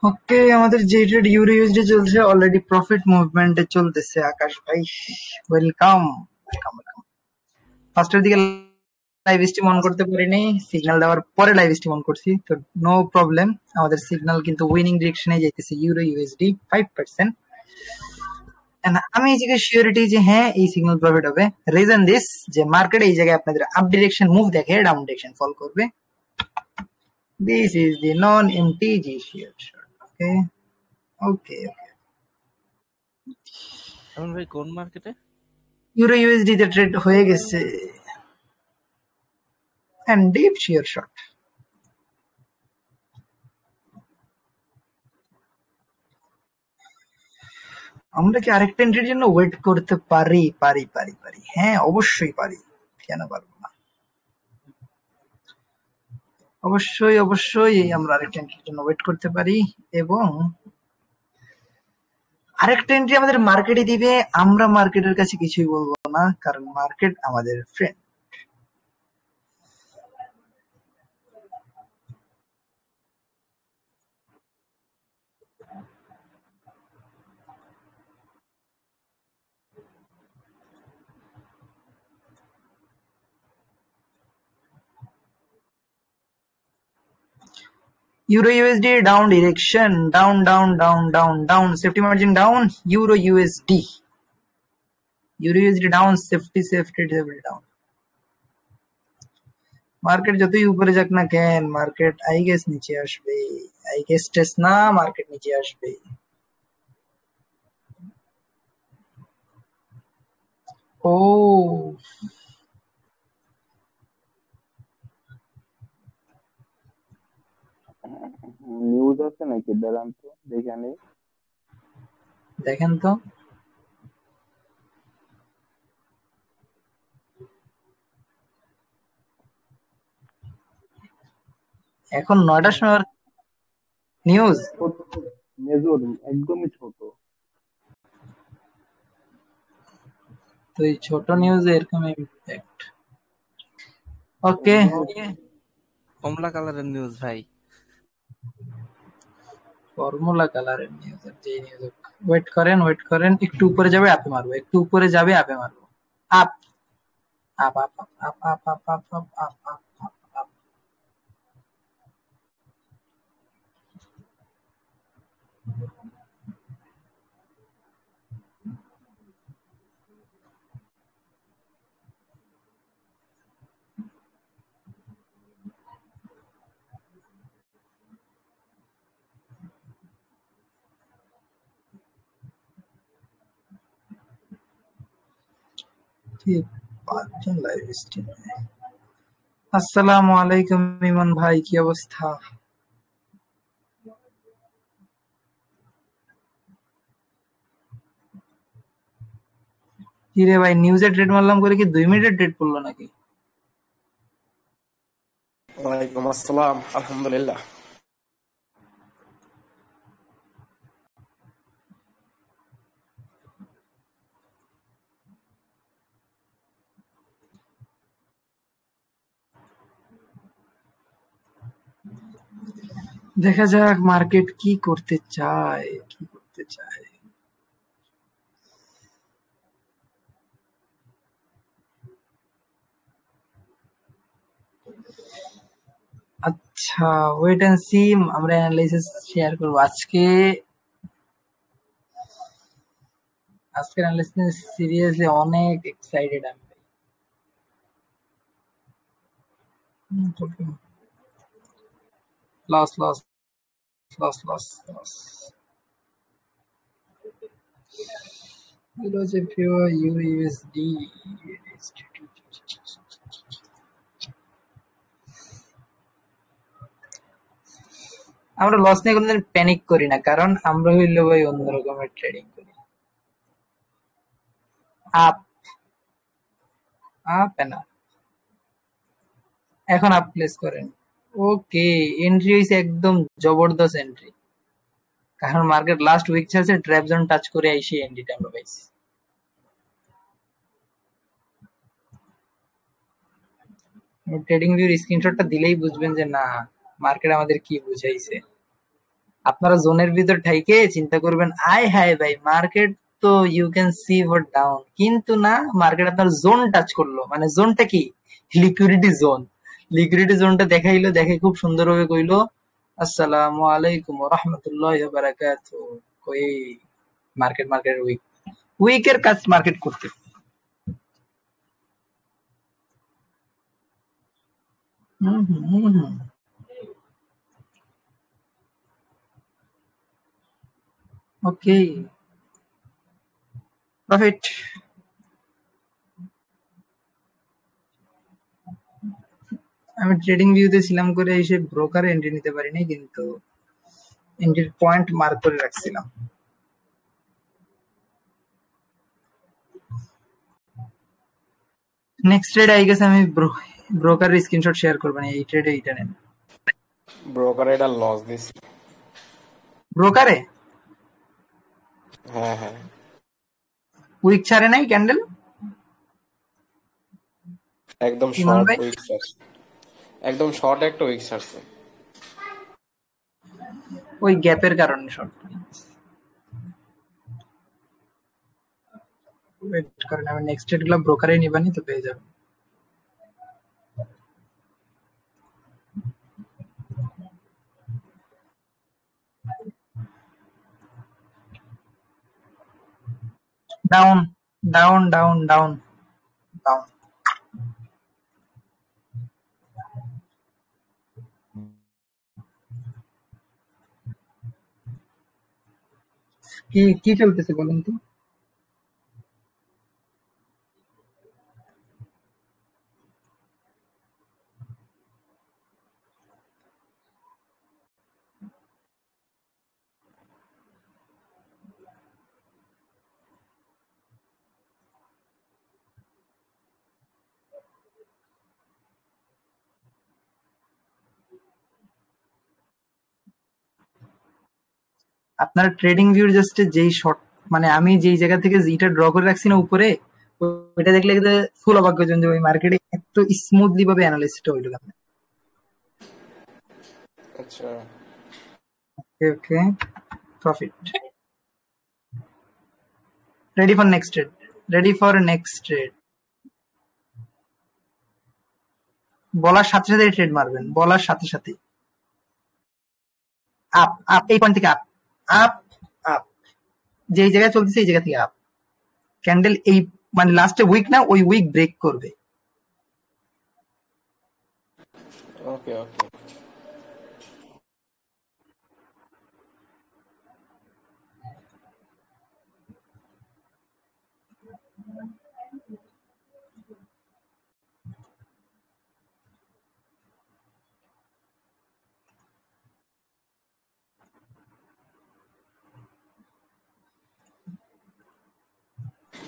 ওকে, আমাদের যে trade euro USD চলছে অলরেডি প্রফিট মুভমেন্টে চলতেছে। আকাশ ভাই ওয়েলকাম ওয়েলকাম ওয়েলকাম। ফার্স্টের দিকে লাইভ স্ট্রিম অন করতে পারিনি, সিগন্যাল দেওয়ার পরে লাইভ স্ট্রিম অন করছি, তো নো প্রবলেম। আমাদের সিগন্যাল কিন্তু উইনিং ডিরেকশনে যাইতেছে, ইউরো ইউএসডি 5%। আমি এই জায়গায় শিওরিটি যে হ্যাঁ এই সিগন্যাল প্রফিট হবে। রিজন দিস যে মার্কেট এই জায়গায় আপনাদের আপ ডিরেকশন মুভ দেখে ডাউন ডিরেকশন ফল করবে। This is the non MTG sure. Okay okay okay. এমন ভাই কোন মার্কেটে? ইউরো ইউএসডি তে ট্রেড হয়ে গেছে এন্ড ডিপ শিওর শট। আমরা কি আরেকটা এন্ট্রির জন্য ওয়েট করতে পারি? পারি পারি পারি, হ্যাঁ অবশ্যই পারি, কেন পারবো না। অবশ্যই অবশ্যই আমরা আরেকটা এন্ট্রির জন্য ওয়েট করতে পারি, এবং আরেকটা এন্ট্রি আমাদের মার্কেটে দিবে। আমরা মার্কেটের কাছে কিছুই বলবো না, কারণ মার্কেট আমাদের friend. Euro USD down direction, down down down down down, safety margin down. Euro USD down, safety down. Market যতই উপরে যাক না কেন, মার্কেট আই গেস নিচে আসবে। আই গেস টেস্ট না, মার্কেট নিচে আসবে। ও নিউজ আছে নাকি? দাঁড়ান তো দেখে নেই। দেখেন তো, এখন 9টার সময় নিউজ মেজর একদমই ছোট। তো এই ছোট নিউজে এরকম ইম্প্যাক্ট। ওকে, কমলা কালারের নিউজ ভাই। ফর্মুলা কালারের নিউজ, যে নিউজ। ওয়েট করেন, একটু উপরে যাবে আপে মারবো, একটু উপরে যাবে আপে মারবো। Up up up up up up up up up up up up. ঠিক 5 জন লাইভ স্ট্রিমে। আসসালামু আলাইকুম ইমন ভাই, কি অবস্থা? কি রে ভাই, নিউজে ট্রেড মারলাম করে কি 2 মিনিটের ট্রেড পড়লো নাকি? ওয়ালাইকুম আসসালাম, আলহামদুলিল্লাহ। দেখা যাক মার্কেট কি করতে চায়, কি করতে চায়। আচ্ছা, ওয়েট এন্ড সি। আমরা অ্যানালাইসিস শেয়ার করব আজকে। আজকের অ্যানালাইসিস সিরিয়াসলি অনেক এক্সাইটেড আমি। Loss loss loss loss loss. Euro JPY, USD. আমরা লস নিয়ে কোনদিন প্যানিক করি না, কারণ আমরা হইলো ভাই অন্য রকমের ট্রেডিং করি। Up up end up. এখন আপ প্লেস করেন। ওকে, এন্ট্রি হইছে একদম জবরদস্ত এন্ট্রি, কারণ মার্কেট লাস্ট উইক চলছে, ট্র্যাপ জোন টাচ করে আইসি এন্ট্রিটা আমরা পাইছি। ট্রেডিং ভিউর স্ক্রিনশটটা দিলেই বুঝবেন যে না মার্কেট আমাদের কি বুঝাইছে। আপনারা জোনের ভিতর ঠাইকে চিন্তা করবেন আয় হায় ভাই মার্কেট তো you can see for down, কিন্তু না, মার্কেট আপনার জোন টাচ করলো। মানে জোনটা কি? Liquidity zone. লিকুইডিটি জোনটা দেখাইলো, দেখে খুব সুন্দরভাবে কইলো আসসালামু আলাইকুম ওয়া রাহমাতুল্লাহি ওয়া বারাকাতুহু। কই মার্কেট উইক, উইকের কাজ মার্কেট করতে। হুম হুম হুম হুম। ওকে, প্রফিট। আমি ট্রেডিং ভিউতে ছিলাম করে এসে ব্রোকারে এন্ট্রি নিতে পারিনি, কিন্তু এন্ট্রির পয়েন্ট মার্ক করে রাখছিলাম। নেক্সট ট্রেড আই গেস আমি ব্রোকার স্ক্রিনশট শেয়ার করবেন, এই ট্রেডে এইটা নেন। ব্রোকার এটা লস দিছি। ব্রোকারে হ্যাঁ হ্যাঁ, উইক ছাড়ে নাই ক্যান্ডেল, একদম ইমন শর্ট ভাই। উইক ছাড়ছে, একদম শর্ট একটা উইক ছাড়ছে। ওই গ্যাপের কারণে শর্ট। ওয়েট করেন, আমি নেক্সট ট্রেড গুলো ব্রোকারে নিবানি তো পেয়ে যাবেন। Down down down down down. কি কি চলতেছে বলেন তো? আপনার ট্রেডিং ভিউর জাস্ট যেই শর্ট, মানে আমি যেই জায়গা থেকে যেটা ড্র করে রাখছি না উপরে, ওইটা দেখলে ফুল অবাক হয়ে যাবেন যে ওই মার্কেটে এত স্মুথলি ভাবে অ্যানালাইসিসটা হইলো কেন। আচ্ছা, okay okay, profit. Ready for next trade, ready for next trade. বলার সাথে সাথে ট্রেড মারবেন, বলার সাথে সাথে। আপ আপ, এই পয়েন্ট থেকে আপ আপ আপ, যেই জায়গায় চলতেছে এই জায়গা থেকে আপ। ক্যান্ডেল এই মানে লাস্টে উইক না, ওই উইক ব্রেক করবে। ওকে ওকে।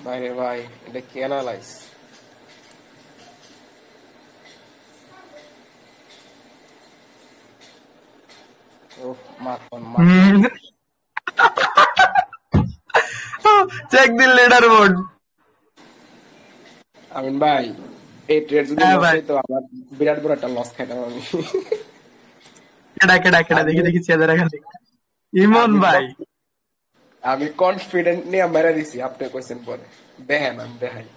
ভাই রে ভাই, এটা কি অ্যানালাইজ? ওহ মাখন মাখন। চেক দিন লিডার বোর্ড। আমিন ভাই, এই ট্রেড যদি হ্যাঁ লস ভাই, হইতো আমার বিরাট বড় একটা লস খাইতাম আমি। কেডা কেডা কেডা আমি দেখি দেখি চেহারা দেখা দেখি। ইমন আমি ভাই। আমি কনফিডেন্ট নিয়ে মেরা দিছি, আপনি কইছেন পরে। দেখেন আমি দেখাই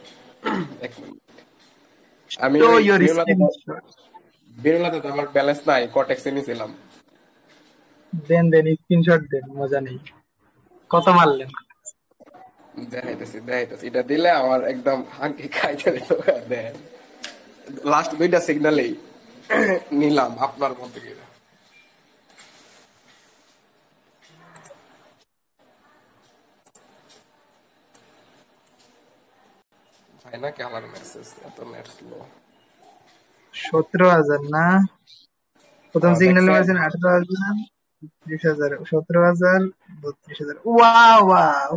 এক মিনিট। আমি শো ওই ইওর স্ক্রিনশট। বিরলাতে তো আমার ব্যালেন্স নাই, কটেক্সে নিয়েছিলাম। দেন দেন স্ক্রিনশট দেন, মজা নেই। কত মারলেন? দেখাইতেছি এটা দিলে আমার একদম হাঙ্কি খাইতে দিত। দেখেন লাস্ট দুইটা সিগন্যালেই নিলাম আপনার মতো করে। ভাই না আমার মেসেজ এত নেট স্লো। 17,000 না? প্রথম সিগন্যালে দেখছেন? মারছেন 18,000, 30,000, 17,000, 32,000। Wow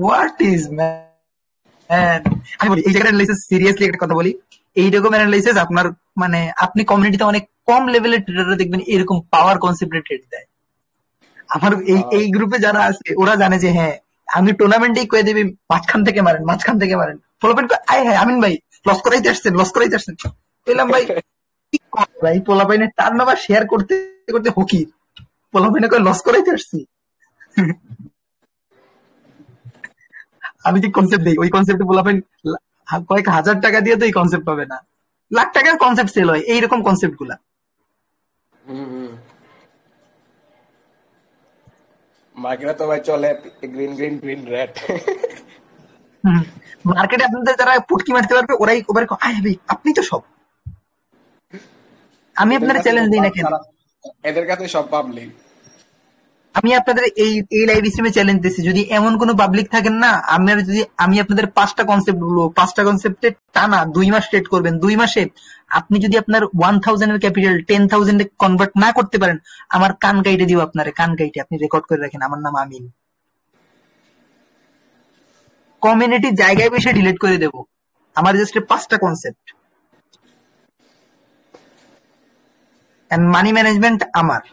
what is man. আমি বলি এই জায়গাটা অ্যানালাইসিস, সিরিয়াসলি একটা কথা বলি, এইরকম অ্যানালাইসিস আপনার মানে আপনি কমিউনিটিতে অনেক কম লেভেলের ট্রেডাররা দেখবেন এরকম পাওয়ার কনসেপ্টে ট্রেড দেয়। আমার এই গ্রুপে যারা আছে ওরা জানে যে হ্যাঁ আমি টুর্নামেন্টেই কয়ে দিবি মাঝখান থেকে মারেন, মাঝখান থেকে মারেন। পোলাপেন আয় হ্যাঁ আমিন ভাই লস করাইতে আসছেন, লস করাইতে আসছেন। বললাম ভাই কি ভাই, পোলাপাইনের টার্ন ওভার শেয়ার করতে করতে হকি, পোলাপাইনে কয় লস করাইতে আসছি। আমি যে কনসেপ্ট দিই ওই কনসেপ্টে বলাবেন কয়েক হাজার টাকা দিয়ে তো এই কনসেপ্ট পাবে না, লাখ টাকার কনসেপ্ট সেল হয় এইরকম কনসেপ্ট গুলা। মার্কেটে তো ভাই চলে গ্রিন গ্রিন গ্রিন রেড। মার্কেটে আপনাদের যারা পুটকি মারতে পারবে ওরাই ওবার আয় ভাই আপনি তো সব, আমি এদের আপনার কাছে চ্যালেঞ্জ দিই না কেন? এদের কাছে সব পাবলিক। আমি আপনাদের এই এই লাইভ স্ট্রিমে চ্যালেঞ্জ দিচ্ছি, যদি এমন কোন পাবলিক থাকেন না, আমি আপনাদের 5টা কনসেপ্ট বলবো, 5টা কনসেপ্টে টানা 2 মাস ট্রেড করবেন, 2 মাসে আপনি যদি আপনার 1000 এর ক্যাপিটাল 10,000 এ কনভার্ট না করতে পারেন, আমার কান কাইটে দিব, আপনার কান কাইটে আপনি রেকর্ড করে রাখেন, আমার নাম আমিন, কমিউনিটি জায়গায় বসে ডিলিট করে দেব। আমার জাস্ট 5টা কনসেপ্ট, এন্ড মানি ম্যানেজমেন্ট আমার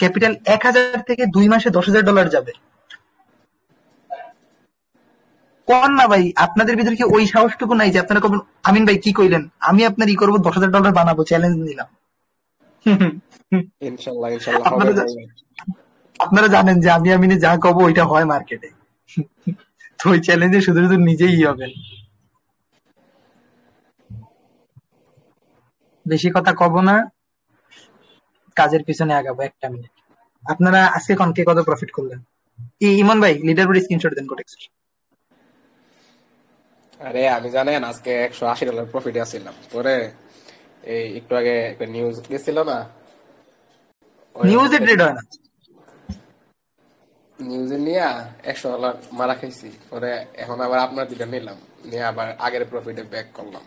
ক্যাপিটাল 1000 থেকে 2 মাসে $10,000 যাবে। কোন না ভাই, আপনাদের ভিতরে কি ওই সাহসটুকু নাই যে আপনারা কবেন আমিন ভাই কি কইলেন, আমি আপনার ই করবো, $10,000 বানাবো, চ্যালেঞ্জ নিলাম। ইনশাআল্লাহ ইনশাআল্লাহ হবে আপনারা ভাই। আপনারা জানেন যে আমি আমিনে যা কব ওইটা হয় মার্কেটে, তো ওই চ্যালেঞ্জে শুধু শুধু নিজেই হবেন। বেশি কথা কব না, কাজের পিছনে আগাবো। 1টা মিনিট। আপনারা আজকে কে কত প্রফিট করলেন? ইমন ভাই লিডার বোর্ড স্ক্রিনশট দেন কোটেক্সের। আরে আমি জানেন আজকে $180 প্রফিটে আছিলাম, পরে এই একটু আগে একটা নিউজ গেছিল না, নিউজে ট্রেড হয় না। নিউজে নিয়ে $100 মারা খাইছি, পরে এখন আবার আপনার দিকে নিলাম, নিয়ে আবার আগের প্রফিটে ব্যাক করলাম।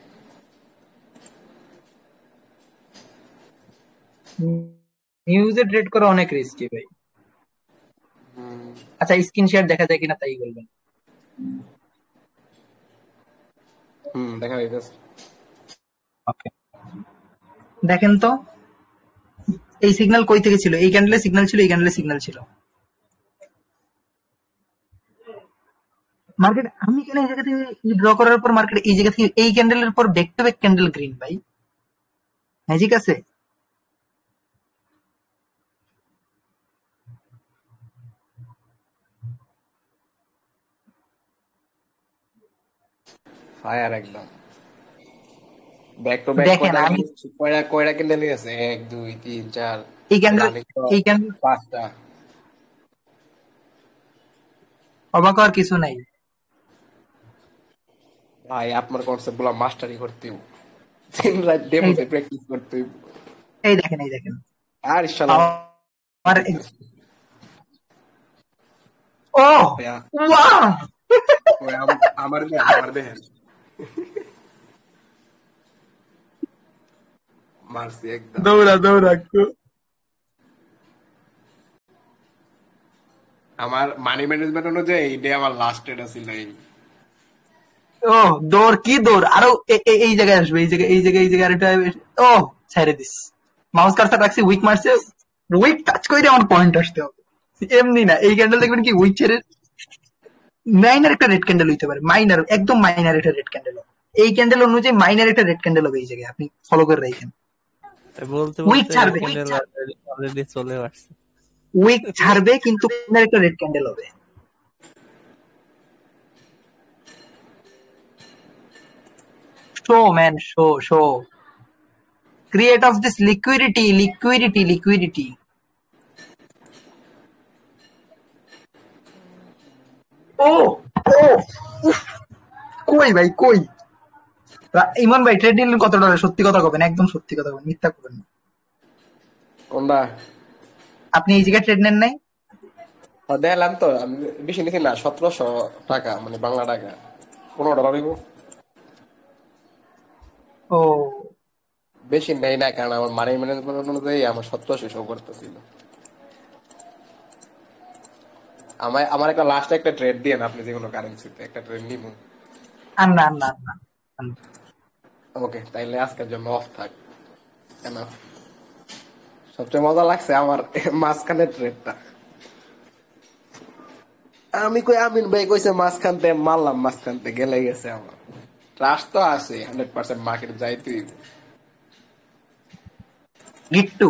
নিউজে ট্রেড করা অনেক রিস্কি ভাই। আচ্ছা স্ক্রিন শেয়ার দেখা যায় কিনা তাই বলবেন। দেখা যাইতেছে। ওকে দেখেন তো এই সিগন্যাল কই থেকে ছিল, এই ক্যান্ডেলে সিগন্যাল ছিল, এই ক্যান্ডেলে সিগন্যাল ছিল। মার্কেট আমি কেন এই জায়গা থেকে ড্র করার পর মার্কেট এই জায়গা থেকে এই ক্যান্ডেলের পর back to back candle green ভাই, ম্যাজিক আছে। ফায়ার একদম ব্যাক টু ব্যাক। দেখেন আমি কয়টা ক্যান্ডেল গেছে? 1 2 3 4 এই ক্যান্ডেল 5টা। অবাক হওয়ার কিছু নাই ভাই আপনার কনসেপ্ট গুলো মাস্টারি করতে হবে, দিন রাত ডেমোতে প্র্যাকটিস করতে হবে। এই দেখেন আর ইনশাআল্লাহ আমার ও ওয়াও আমার দেখেন মারছি একদম। দৌড়া আমার মানি ম্যানেজমেন্ট অনুযায়ী এইটাই আমার লাস্ট ট্রেড ছিল। ও দৌড় কি দৌড়, আরো এই জায়গায় আসবে, এই জায়গায় আরেকটা ও ছেড়ে দিস। মাউস কার্সার রাখছি, উইক মারছে, উইক টাচ করে আমার পয়েন্ট আসতে হবে, এমনি না। এই ক্যান্ডেল দেখবেন কি উইক ছেড়ে মাইনার একটা রেড ক্যান্ডেল হইতে পারে, মাইনার একদম মাইনার একটা রেড ক্যান্ডেল, এই ক্যান্ডেল অনুযায়ী মাইনার একটা রেড ক্যান্ডেল হবে এই জায়গায়, আপনি ফলো করে রাখেন। বলতে উইক বলতে ছাড়বে, ক্যান্ডেল অলরেডি চলে আসছে। উইক ছাড়বে কিন্তু মাইনার একটা রেড ক্যান্ডেল হবে। Show man show create of this liquidity. ও কই ভাই কই ইমন ভাই ট্রেড নিলেন কত ডলার? সত্যি কথা কবেন, একদম সত্যি কথা কবেন, মিথ্যা করবেন না। কোনটা? আপনি এই জায়গায় ট্রেড নেন নাই? দেখলাম তো, আমি বেশি নিছি না, 1700 টাকা মানে বাংলা টাকা, $15 নিব। ও বেশি নেই না, কারণ আমার মানি ম্যানেজমেন্ট অনুযায়ী আমার 1700 শো করতেছিল। আমার একটা লাস্ট একটা ট্রেড দিয়ে আপনি যে কোনো কারেন্সিতে একটা ট্রেড নিব। না ওকে, তাইলে আজকের জন্য অফ থাক। এনাফ। সবচেয়ে মজা লাগছে আমার মাঝখানের ট্রেডটা। আমি আমিন ভাই কইছে মাঝখানতে মারলাম, মাঝখানতে গেলে গেছে। আমার ট্রাস্ট তো আছে 100% মার্কেট যাইতেই। গিট্টু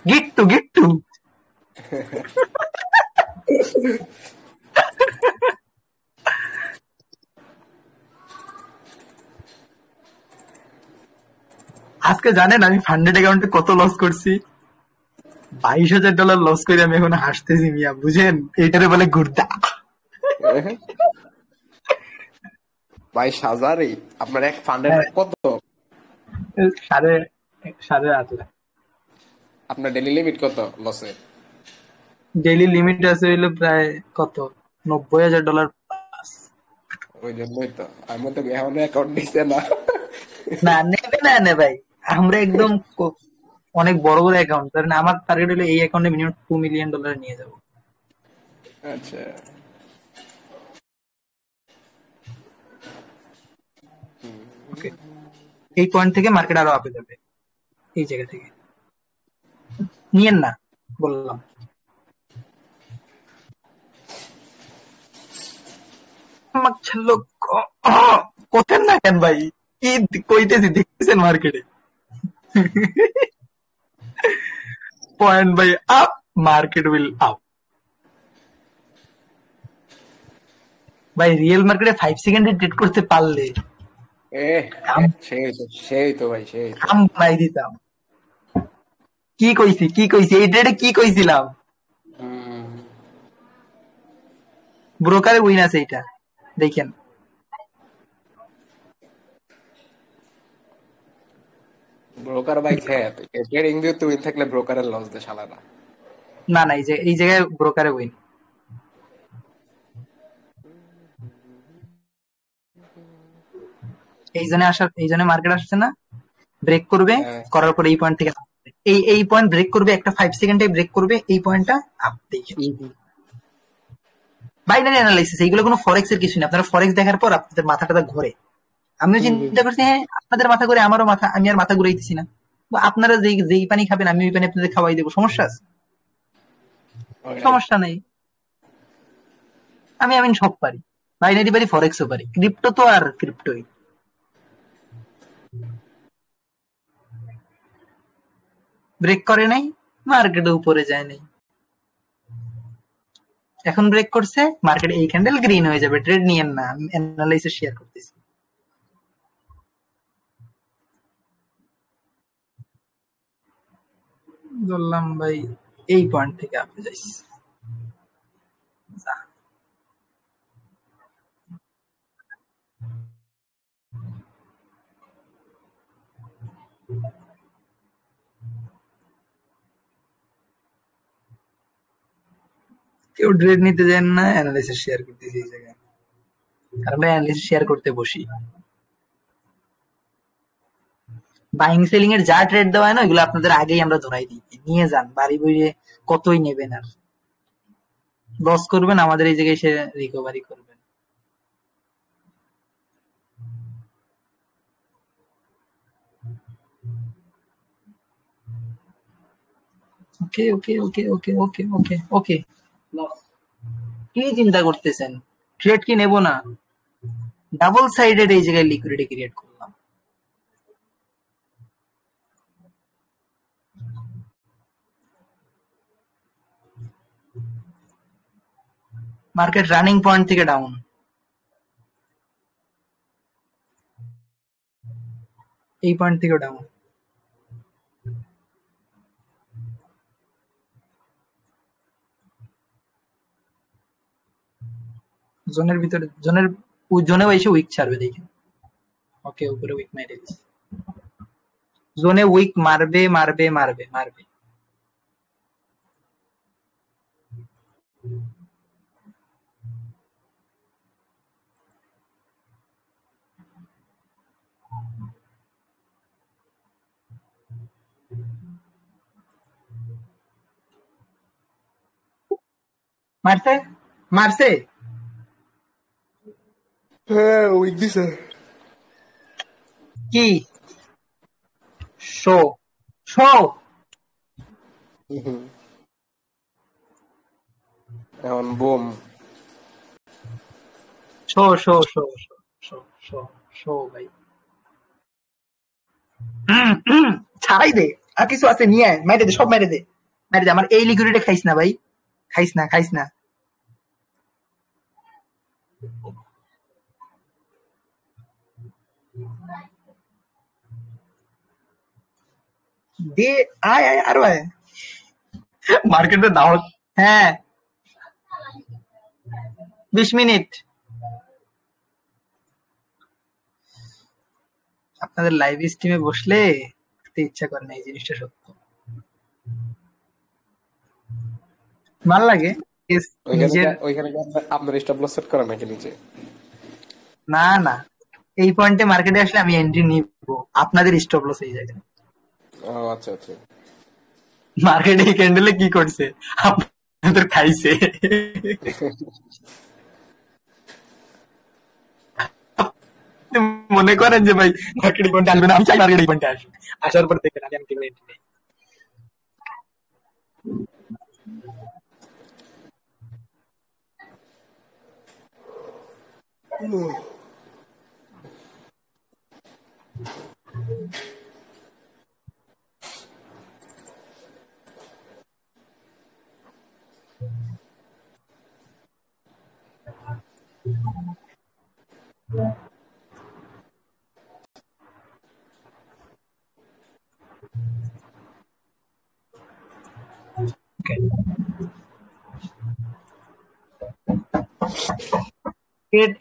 গিট্টু গিট্টু আজকে জানেন আমি ফান্ডেড অ্যাকাউন্টে কত লস করছি? $22,000 লস করে আমি এখন হাসতেছি মিয়া, বুঝেন? এইটারে বলে গুর্দা। 22,000 আপনার এক ফান্ডের হ্যাঁ, কত? সাড়ে 8.5 লাখ। আপনার ডেইলি লিমিট কত লসে? ডেইলি লিমিট আছে হইলো প্রায় কত, $90,000 প্লাস। ওই জন্যই তো আমি তো এখন অ্যাকাউন্ট দিছে না। না নেবে না নে ভাই, আমরা একদম অনেক বড় বড় অ্যাকাউন্ট, কারণ আমার টার্গেট হলো এই অ্যাকাউন্টে মিনিমাম $2 মিলিয়ন নিয়ে যাবো। আচ্ছা ওকে, এই পয়েন্ট থেকে মার্কেট আরো আপে যাবে, এই জায়গা থেকে নিয়েন না বললাম। আমার ছেলে কোথেন না কেন ভাই, কি কইতেছি দেখতেছেন মার্কেটে point buy up, market will up. ভাই রিয়েল মার্কেটে 5 সেকেন্ডে ট্রেড করতে পারলে এ সেই তো ভাই সেই তো। কাম বানাই দিতাম। কি কইছি এই ট্রেডে কি কইছিলাম? ব্রোকারে উইন আছে এইটা দেখেন। ব্রোকার ভাই খেত ট্রেডিং দিয়ে তুই থাকলে ব্রোকারের লস দে শালারা। না না, এই জায়গায় ব্রোকারে উইন। এই জন্য মার্কেট আসছে না, ব্রেক করবে, করার পর এই পয়েন্ট থেকে এই পয়েন্ট ব্রেক করবে, একটা 5 সেকেন্ডে ব্রেক করবে, এই পয়েন্টটা আপ দেখে। বাইনারি অ্যানালাইসিস, এইগুলো কোনো ফরেক্স এর কিছু না। আপনারা ফরেক্স দেখার পর আপনাদের মাথাটা ঘুরে, আমিও চিন্তা করছি হ্যাঁ আপনাদের মাথা ঘুরে, আমারও মাথা, আমি আর মাথা ঘুরাইতেছি না। আপনারা যেই পানি খাবেন আমি ওই পানি আপনাদের খাওয়াই দেবো, সমস্যা আছে? সমস্যা নেই, আমি সব পারি, বাইনারি পারি, ফরেক্সও পারি, ক্রিপ্টো তো আর ক্রিপ্টোই। ব্রেক করে নাই, মার্কেটে উপরে যায় নাই, এখন ব্রেক করছে, মার্কেট এই ক্যান্ডেল গ্রিন হয়ে যাবে, ট্রেড নিয়েন না, আমি অ্যানালাইসিস শেয়ার করতেছি। বললাম ভাই এই পয়েন্ট থেকে আপনি যাইস, কেউ ট্রেড নিতে যান না, অ্যানালাইসিস শেয়ার করতেছি এই জায়গায়, আর আমরা অ্যানালাইসিস শেয়ার করতে বসি। বাইং সেলিং এর যা ট্রেড দেওয়া হয় না, ওইগুলো আপনাদের আগেই আমরা ধরাই দিই, নিয়ে যান বাড়ি বইয়ে, কতই নেবেন, আর লস করবেন, আমাদের এই জায়গায় সে রিকভারি করবেন। ওকে okay okay okay okay okay ওকে, কি চিন্তা করতেছেন? ট্রেড কি নেব না? ডাবল সাইডেড এই জায়গায় লিকুইডিটি ক্রিয়েট করলাম। মার্কেট রানিং পয়েন্ট থেকে ডাউন, এই পয়েন্ট থেকে ডাউন, জোনের ভিতরে, জোনেও এসে উইক ছাড়বে দেখেন। ওকে, উপরে উইক মেরে দিচ্ছে, জোনে উইক মারবে মারবে মারবে মারবে। মারছে মারছে, হ্যাঁ উইক দিছে। কি শো শো, এখন broom show show show show show show show ভাই, ছাড়াই দে, আর কিছু আছে নিয়ে আয়, মেরে দে, সব মেরে দে। আরে আমার এই লিকুইডটা খাইস না ভাই, খাইস না দে, আয় আরো আয় মার্কেটে দাও। হ্যাঁ 20 মিনিট। আপনাদের লাইভ স্ট্রিমে বসলে দেখতে ইচ্ছা করে না, এই জিনিসটা সত্য। ভাল লাগে নিজের। ওইখানে কি আপনার স্টপ লস সেট করা নাকি নিচে? না এই পয়েন্টে মার্কেটে আসলে আমি এন্ট্রি নিব, আপনাদের স্টপ লস এই জায়গায়। ও আচ্ছা আচ্ছা। মার্কেটে এই ক্যান্ডেলে কি করছে, আপনাদের খাইছে। মনে করেন যে ভাই মার্কেট পয়েন্টে আসবে না, আমি চাই মার্কেট পয়েন্টে আসবে, আসার পর দেখেন আমি কিভাবে এন্ট্রি নেই।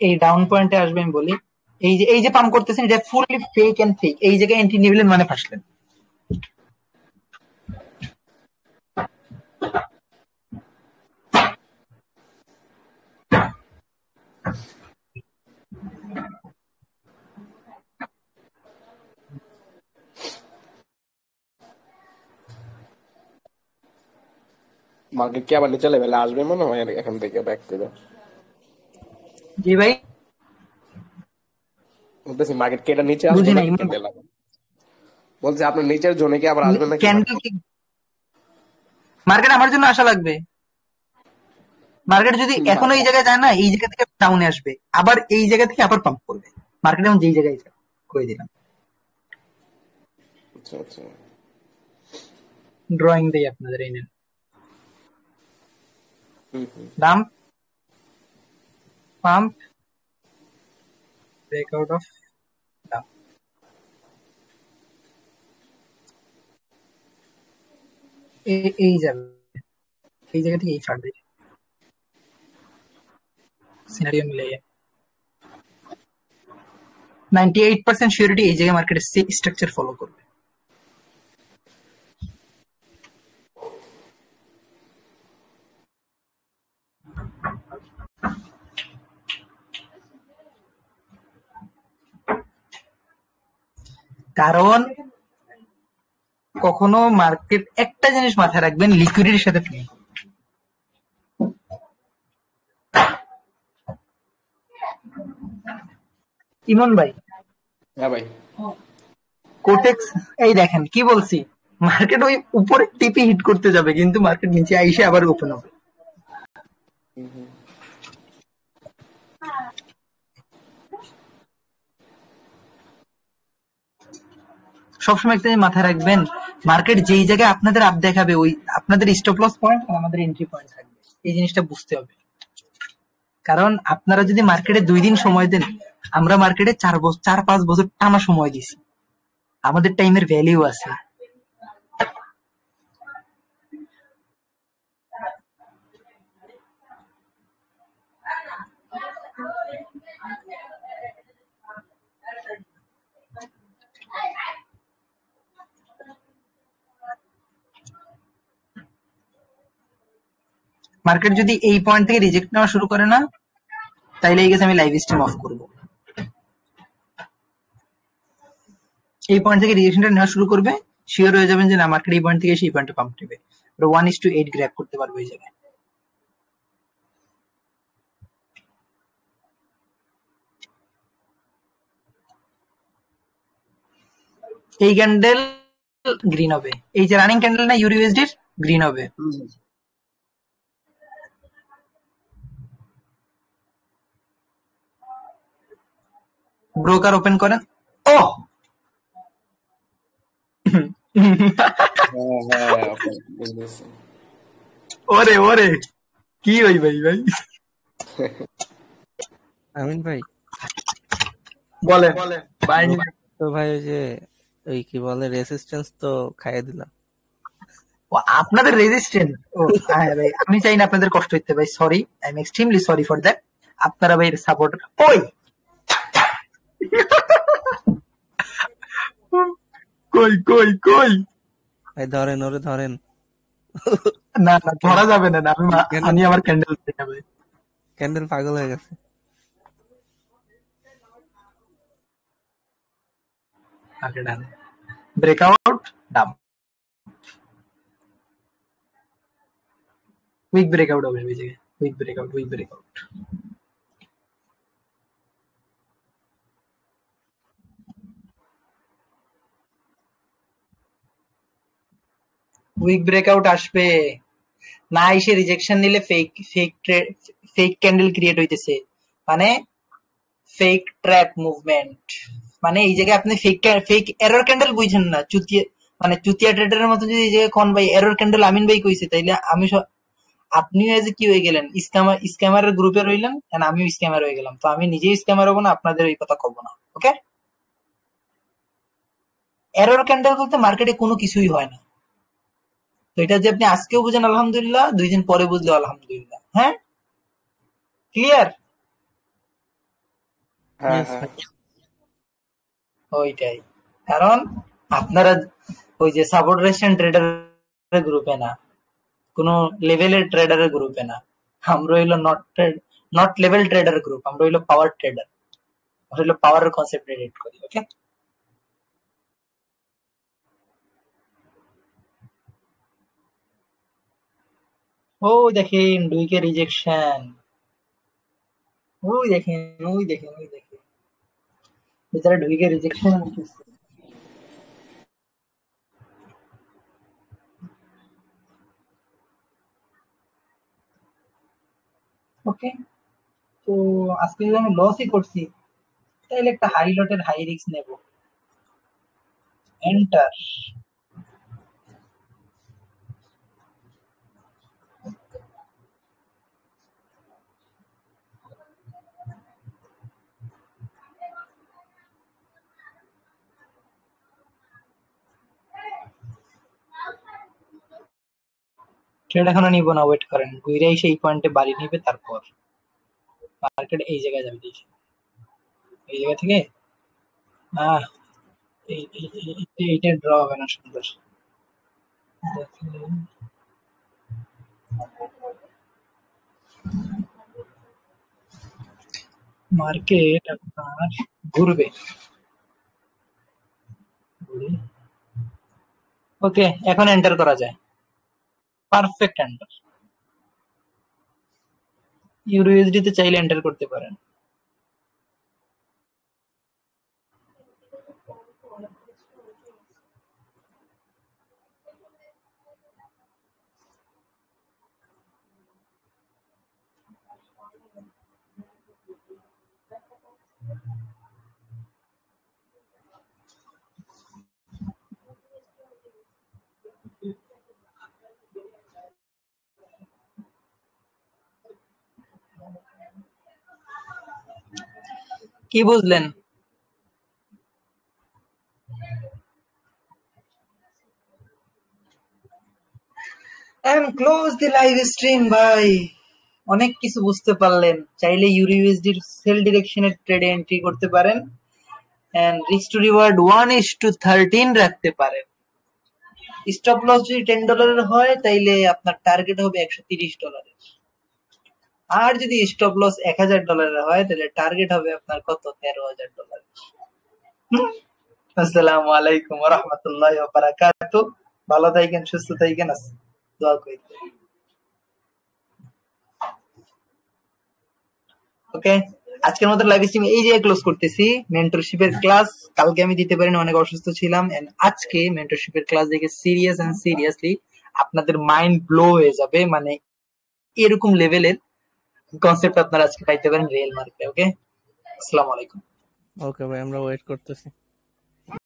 এই ডাউন পয়েন্টে আসবে আমি বলি, এই যে পাম্প করতেছেন এটা ফুললি ফেক এন্ড ফেক, এই জায়গায় এন্ট্রি নিবেন মানে ফাঁসলেন। মার্কেট কি আবার নিচে লেভেলে আসবে মনে হয় এখান থেকে ব্যাক করে? জি ভাই বলতেছি মার্কেট কি এটা নিচে আসবে বুঝি নাই, নাকি ক্যান্ডেল? বলছে আপনার নিচের জোনে কি আবার আসবে নাকি? ক্যান্ডেল কি মার্কেট আমার জন্য আসা লাগবে? মার্কেট যদি এখন এই জায়গায় যায় না, এই জায়গা থেকে ডাউনে আসবে, আবার এই জায়গা থেকে আবার পাম্প করবে। মার্কেট এখন যেই জায়গায় যায় করে দিলাম। আচ্ছা আচ্ছা। ড্রয়িং দেই আপনাদের, এই নেন dump, pump, breakout of dump. এই যাবে, এই জায়গা থেকে এই ছাড়বে, সিনারিও মিলে 98% সিউরিটি এই জায়গায় মার্কেটের স্ট্রাকচার ফলো করবে। কারণ কখনো মার্কেট একটা জিনিস মাথায় রাখবেন, লিকুইডিটির সাথে প্লে। ইমন ভাই, হ্যাঁ ভাই, কোটেক্স এই দেখেন কি বলছি, মার্কেট ওই উপরে টিপি হিট করতে যাবে কিন্তু মার্কেট নিচে আইসে আবার ওপেন হবে। সবসময় একটা জিনিস মাথায় রাখবেন, মার্কেট যেই জায়গায় আপনাদের আপ দেখাবে ওই আপনাদের স্টপ লস পয়েন্ট আর আমাদের এন্ট্রি পয়েন্ট থাকবে, এই জিনিসটা বুঝতে হবে। কারণ আপনারা যদি মার্কেটে 2 দিন সময় দেন, আমরা মার্কেটে 4-5 বছর টানা সময় দিছি, আমাদের টাইমের ভ্যালিউ আছে। মার্কেট যদি এই পয়েন্ট থেকে রিজেক্ট নেওয়া শুরু করে না, তাইলে এই গেছে আমি লাইভ স্ট্রিম অফ করব। এই পয়েন্ট থেকে রিজেকশনটা নেওয়া শুরু করবে, শিওর হয়ে যাবেন যে না মার্কেট এই পয়েন্ট থেকে সেই পয়েন্টে পাম্প নেবে, 1:8 গ্র্যাব করতে পারবো এই জায়গায়। এই ক্যান্ডেল গ্রিন হবে, এই যে রানিং ক্যান্ডেল না ইউরোইউএসডি গ্রিন হবে। ব্রোকার ওপেন করেন। ও হ্যাঁ হ্যাঁ আপনি বুঝতেছি। ওরে ওরে কি ওই ভাই ভাই আমিন ভাই, বলে ভাই। তো ভাই ওই যে ওই কি বলে রেসিস্টেন্স তো খাইয়ে দিলাম। ও, আপনাদের রেজিস্ট্যান্ট। ও হ্যাঁ ভাই, আমি চাই না আপনাদের কষ্ট হইতে ভাই, sorry, I am extremely sorry for that. আপনারা ভাই সাপোর্ট। ওই কই কই কই, ভাই ধরেন, ওরে ধরেন। না না ধরা যাবে না, আমি ক্যান্ডেল আমি আমার ক্যান্ডেল দেখাবে। ক্যান্ডেল পাগল হয়ে গেছে। Okay done, breakout damn, weak breakout হবে ওই জায়গায়, weak breakout, weak breakout. Weak breakout আসবে না, এসে রিজেকশন নিলে fake fake fake candle create হইতেছে, মানে ফেক ট্র্যাপ মুভমেন্ট। মানে এই জায়গায় আপনি ফেক ফেক এরর ক্যান্ডেল বুঝছেন না, চুতিয়া মানে চুতিয়া ট্রেডারের মতো যদি এই জায়গায় কোন ভাই এরর ক্যান্ডেল আমিন ভাই কইছে, তাইলে আমি আপনিও এজ কি হয়ে গেলেন, স্ক্যামারের গ্রুপে রইলেন, and আমিও স্ক্যামার হয়ে গেলাম। তো আমি নিজেই স্ক্যামার হবো না, আপনাদের এই কথা কব না, ওকে? এরর ক্যান্ডেল বলতে মার্কেটে কোনো কিছুই হয় না। তো এটা যে আপনি আজকেও বুঝেন আলহামদুলিল্লাহ, 2 দিন পরে বুঝলে আলহামদুলিল্লাহ। হ্যাঁ, ক্লিয়ার? হ্যাঁ ইয়েস হ্যাঁ ভাই। ওইটাই কারণ আপনারা ওই যে সাবঅর্ডিনেশন ট্রেডারের গ্রুপে না, কোনো লেভেলের ট্রেডারের গ্রুপে না। আমরা হইলো নট লেভেল ট্রেডার গ্রুপ, আমরা হইলো পাওয়ার ট্রেডার, আমরা হইলো পাওয়ারের কনসেপ্ট রিলেট করি, ওকে? ও দেখেন ডুইকে রিজেকশন, ওই দেখেন ওই দেখেন ওই দেখেন, বেচারা ডুইকে রিজেকশন। ওকে, তো আজকে যদি আমি লসই করছি, তাহলে একটা হাই লটের হাই রিস্ক নেব। এন্টার। ট্রেড এখনো নিব না, ওয়েট করেন, ঘুরে এসে এই পয়েন্টে বাড়ি নিবে, তারপর মার্কেট এই জায়গায় যাবে, দেখি এই জায়গা থেকে আহ এইটা ড্র হবে না সুন্দর। মার্কেট আপনার ঘুরবে। ওকে, এখন এন্টার করা যায়, পারফেক্ট এন্টার। ইউরো ইউএসডি তে চাইলে এন্টার করতে পারেন। কি বুঝলেন? And close the live stream ভাই। অনেক কিছু বুঝতে পারলেন, চাইলে ইউরো ইউএসডির সেল ডিরেকশনের ট্রেডে এন্ট্রি করতে পারেন, এন্ড রিস্ক টু রিওয়ার্ড 1:13 রাখতে পারেন। স্টপ লস যদি $10 হয়, তাইলে আপনার টার্গেট হবে $130। আর যদি স্টপ লস $1000 হয়, তাহলে টার্গেট হবে আপনার কত, $13,000। আসসালামু আলাইকুম ওয়া রাহমাতুল্লাহি ওয়া বারাকাতুহু। ভালো থাকেন, সুস্থ থাকেন, দোয়া করি। ওকে, আজকের মতো লাইভ স্ট্রিম এই যে ক্লোজ করতেছি। মেন্টরশিপের ক্লাস কালকে আমি দিতে পারিনি, অনেক অসুস্থ ছিলাম, এন্ড আজকে মেন্টরশিপের ক্লাস দেখে সিরিয়াস এন্ড সিরিয়াসলি আপনাদের মাইন্ড ব্লো হয়ে যাবে, মানে এরকম লেভেলের কনসেপ্ট আপনারা আজকে পাইতে পারেন রিয়েল মার্কেটে। ওকে, আসসালামু আলাইকুম। ওকে ভাই, আমরা ওয়েট করতেছি।